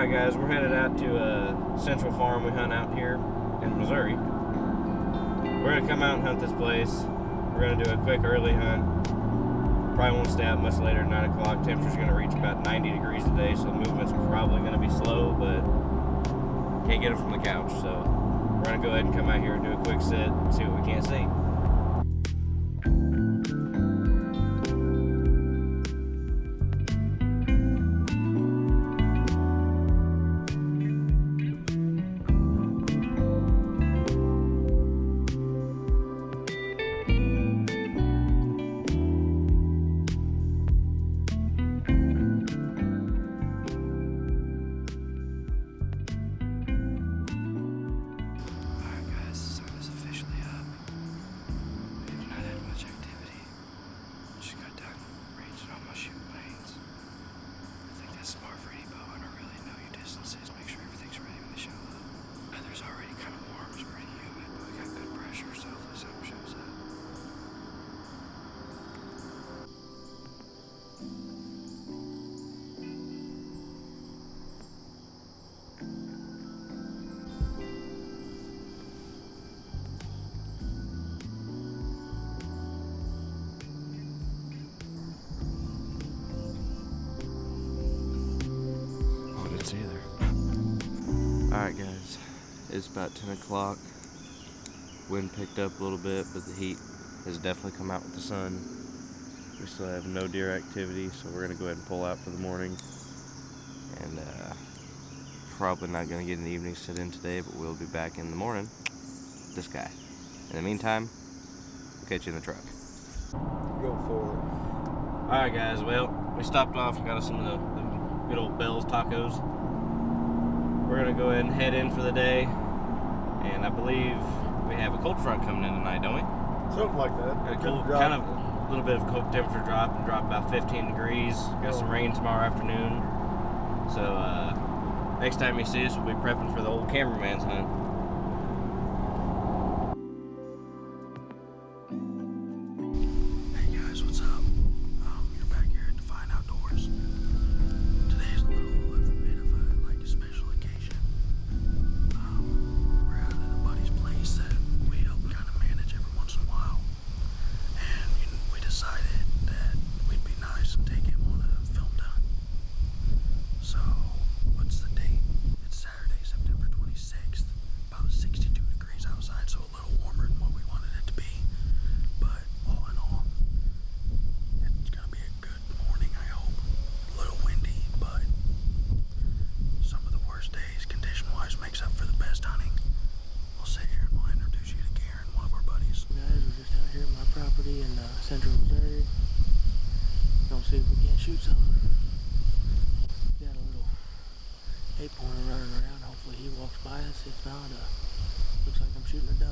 Alright guys, we're headed out to a central farm we hunt out here in Missouri. We're going to come out and hunt this place. We're going to do a quick early hunt. Probably won't stay out much later than 9 o'clock. Temperature's going to reach about 90 degrees today, so the movement's probably going to be slow, but can't get it from the couch. So we're going to go ahead and come out here and do a quick sit and see what we can't see. Alright guys, it's about 10 o'clock. Wind picked up a little bit, but the heat has definitely come out with the sun. We still have no deer activity, so we're going to go ahead and pull out for the morning. And probably not going to get an evening sit in today, but we'll be back in the morning with this guy. In the meantime, we'll catch you in the truck. Go for it. Alright guys, well, we stopped off and got us some of the good old Bell's tacos. We're going to go ahead and head in for the day, and I believe we have a cold front coming in tonight, don't we? Something like that. A cold, kind of a little bit of cold temperature drop, and drop about 15 degrees. Got some rain tomorrow afternoon. So next time you see us, we'll be prepping for the old cameraman's hunt. Central Missouri. Gonna see if we can't shoot something. Got a little 8-pointer running around. Hopefully he walks by us. If not, looks like I'm shooting a doe.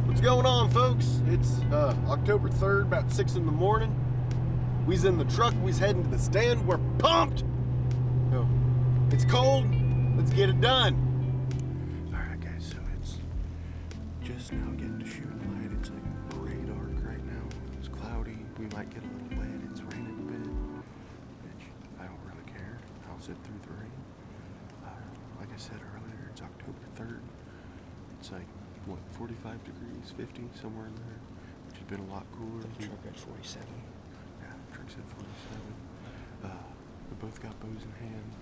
What's going on, folks? It's October 3rd, about 6 in the morning. We's in the truck, we's heading to the stand. We're pumped! Oh, it's cold, let's get it done. Alright guys, so it's just now getting to shooting light. It's like gray dark right now. It's cloudy, we might get a little wet. It's raining a bit, which I don't really care. I'll sit through the rain. Like I said earlier, it's October 3rd. It's like, what, 45 degrees, 50, somewhere in there, which has been a lot cooler. The truck at 47. Yeah, truck's at 47. We both got bows in hand.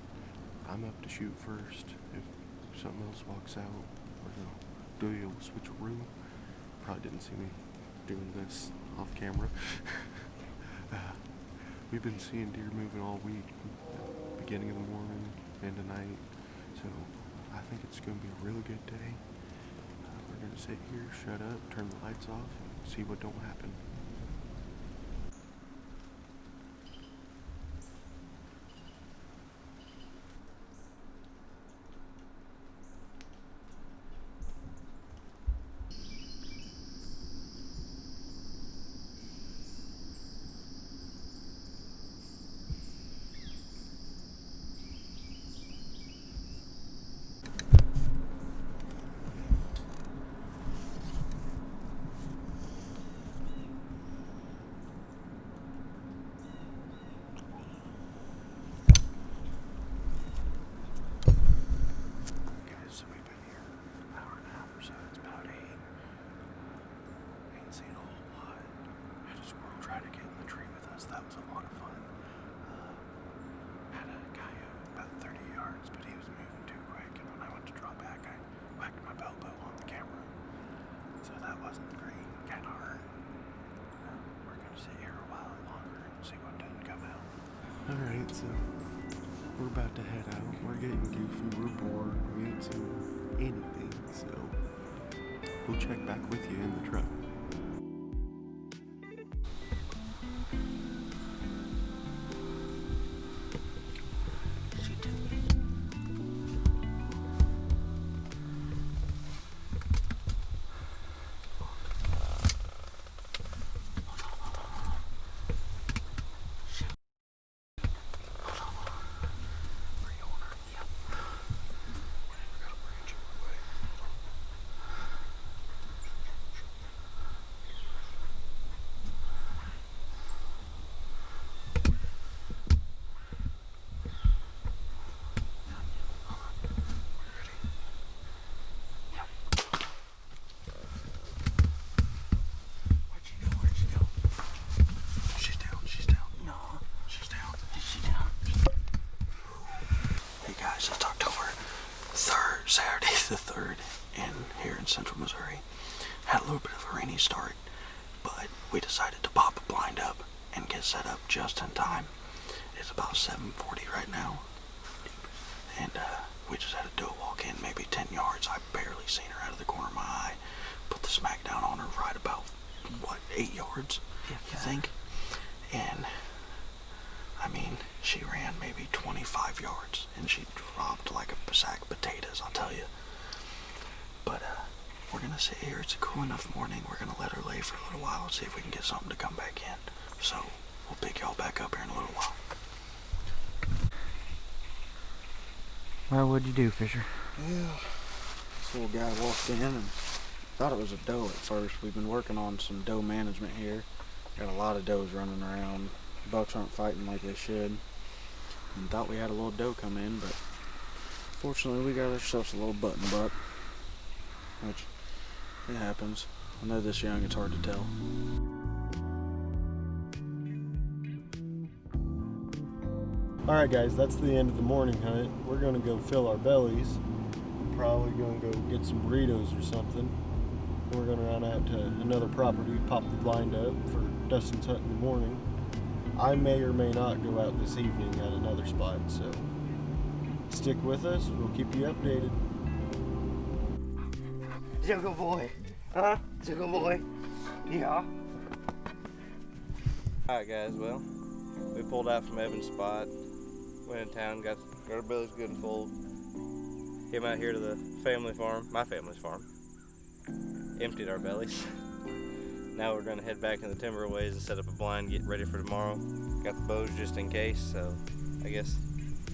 I'm up to shoot first. If something else walks out, we're gonna do the old switcheroo. Probably didn't see me doing this off camera. We've been seeing deer moving all week, beginning of the morning and tonight, so I think it's gonna be a really good day. We're going to sit here, shut up, turn the lights off, and see what don't happen. that wasn't great. Kind of hurt. We're gonna sit here a while longer and see what doesn't come out. All right, so we're about to head out. We're getting goofy. We're bored. We ain't seen anything, so we'll check back with you in the truck. It's October 3rd, Saturday the 3rd, and here in central Missouri. Had a little bit of a rainy start, but we decided to pop a blind up and get set up just in time. It's about 7:40 right now, and we just had a doe walk in maybe 10 yards. I barely seen her out of the corner of my eye. Put the smack down on her right about, 8 yards, you think? And I mean, she ran maybe 25 yards, and she dropped like a sack of potatoes, I'll tell you. But we're gonna sit here. It's a cool enough morning. We're gonna let her lay for a little while and see if we can get something to come back in. So we'll pick y'all back up here in a little while. Well, what'd you do, Fisher? Yeah, this little guy walked in and thought it was a doe at first. We've been working on some doe management here. Got a lot of does running around. Bucks aren't fighting like they should. And thought we had a little doe come in, but fortunately we got ourselves a little button buck. Which, it happens. I know this young, it's hard to tell. Alright guys, that's the end of the morning hunt. We're gonna go fill our bellies. Probably gonna go get some burritos or something. We're gonna run out to another property, pop the blind up for Dustin's hunt in the morning. I may or may not go out this evening at another spot, so stick with us. We'll keep you updated. It's a good boy. Huh? It's a good boy. Yeah. Alright guys, well, we pulled out from Evan's spot, went in town, got our bellies good and full. Came out here to the family farm, my family's farm. Emptied our bellies. Now we're gonna head back in the timber ways and set up a blind, get ready for tomorrow. Got the bows just in case, so I guess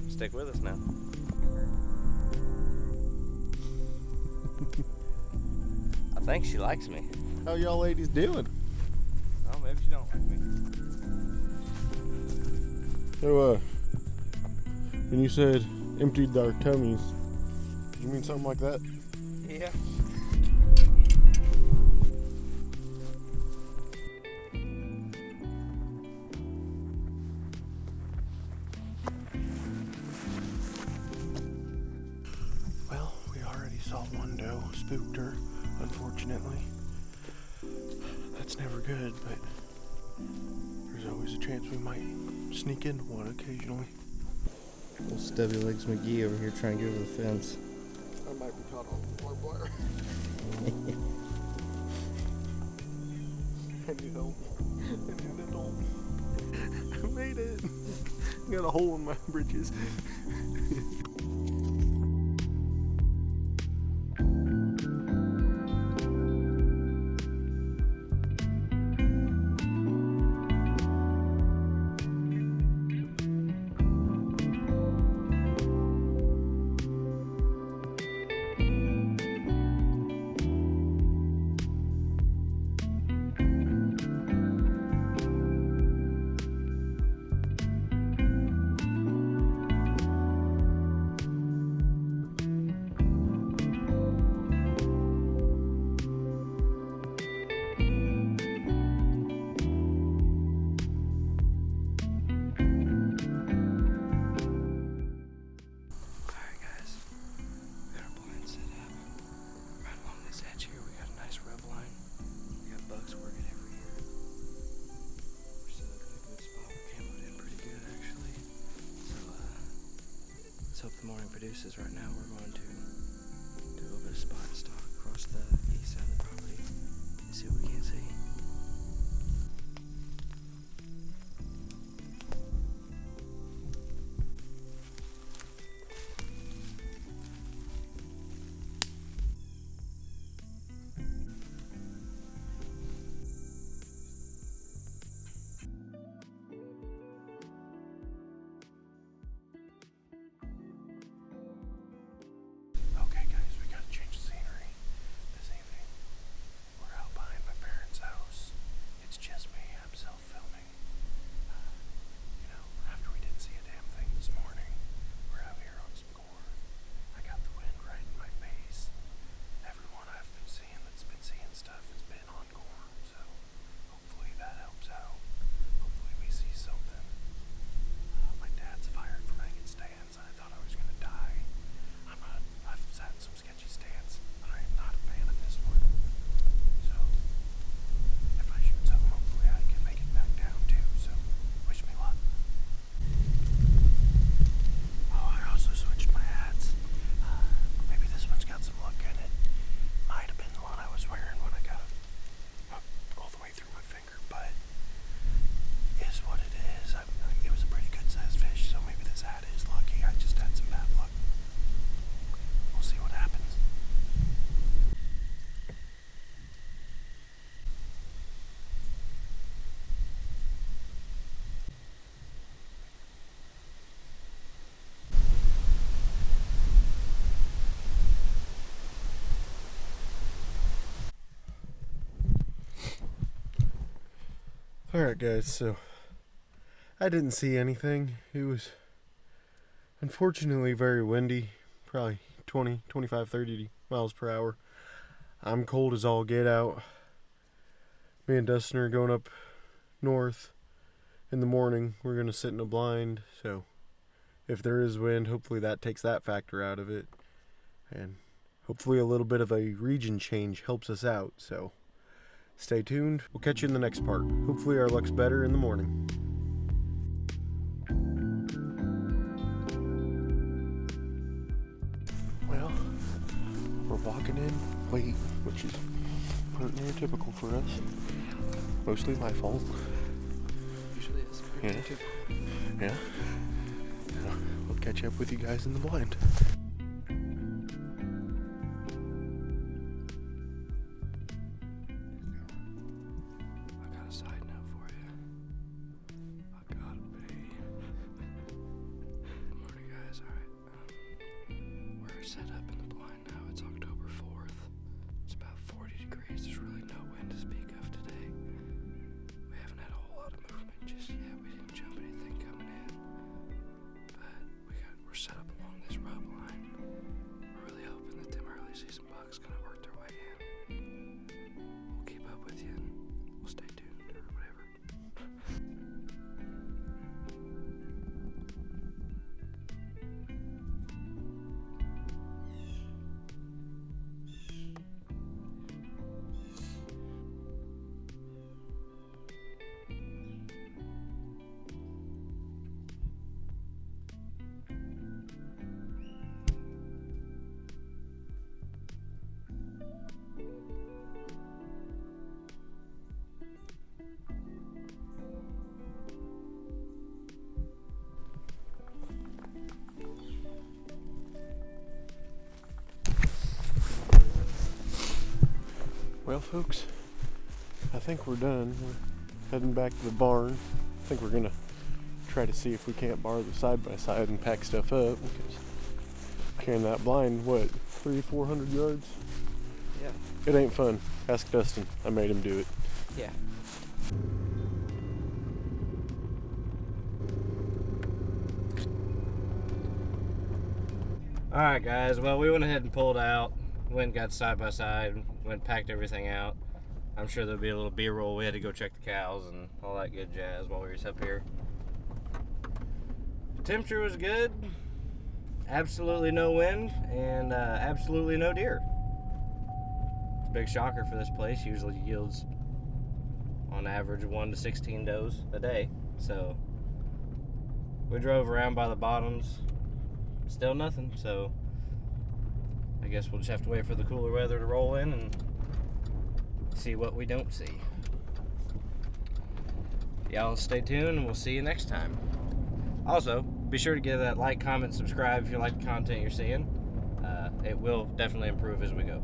stick with us now. I think she likes me. How y'all ladies doing? Oh, maybe she don't like me. So, when you said emptied our tummies, did you mean something like that? Yeah. Well, we already saw one doe, spooked her, unfortunately. That's never good, but there's always a chance we might sneak into one occasionally. Little Stubby Legs McGee over here trying to get over the fence. I might be caught on barbed wire. I need help. I made it. Got a hole in my britches. morning produces. Right now we're going to do a little bit of spot and stalk across the east side of the property and see what we can't see. Okay, guys, we gotta change the scenery this evening. We're out behind my parents' house. It's just me. I'm self-filming. After we didn't see a damn thing this morning, we're out here on some corn. I got the wind right in my face. Everyone I've been seeing that's been seeing stuff has been on corn, so hopefully that helps out. Hopefully we see something. My dad's fired from hanging stands, and I thought I was gonna die. I've sat in some sketchy stands, but I am not a fan of this one. So, if I shoot something, hopefully I can make it back down too, so wish me luck. Oh, I also switched my hats. Maybe this one's got some luck in it. Might have been the one I was wearing when I got it all the way through my finger, but is what it is. It was a pretty good sized fish, so maybe this hat is lucky. I just had some bad luck. We'll see what happens. Alright guys, so I didn't see anything. It was unfortunately very windy, probably 20, 25, 30 miles per hour. I'm cold as all get out. Me and Dustin are going up north in the morning. We're going to sit in a blind, so if there is wind, hopefully that takes that factor out of it. And hopefully a little bit of a region change helps us out, so stay tuned. We'll catch you in the next part. Hopefully our luck's better in the morning. Well, we're walking in late, which is pretty typical for us. Mostly my fault. Usually it's pretty typical. Yeah. We'll catch up with you guys in the blind. I got a side note for you. I gotta pee. Morning, guys. Alright. We're set up in the blind now. It's October 4th. It's about 40 degrees. There's really no wind to speak of today. We haven't had a whole lot of movement just yet. We didn't jump anything coming in. But we're set up along this rub line. We're really hoping that them early season bucks gonna work their way in. We'll keep up with you and we'll stay tuned or whatever. Well folks, I think we're done. We're heading back to the barn. I think we're gonna try to see if we can't borrow the side-by-side and pack stuff up, because carrying that blind, what, 300-400 yards? Yeah. It ain't fun. Ask Dustin. I made him do it. Yeah. Alright guys, well we went ahead and pulled out, went and got side by side, went and packed everything out. I'm sure there'll be a little B-roll. We had to go check the cows and all that good jazz while we were up here. The temperature was good, absolutely no wind, and absolutely no deer. It's a big shocker for this place. Usually yields on average 1 to 16 does a day. So we drove around by the bottoms, still nothing. So I guess we'll just have to wait for the cooler weather to roll in and see what we don't see. Y'all stay tuned and we'll see you next time. Also, be sure to give that like, comment, subscribe if you like the content you're seeing. It will definitely improve as we go.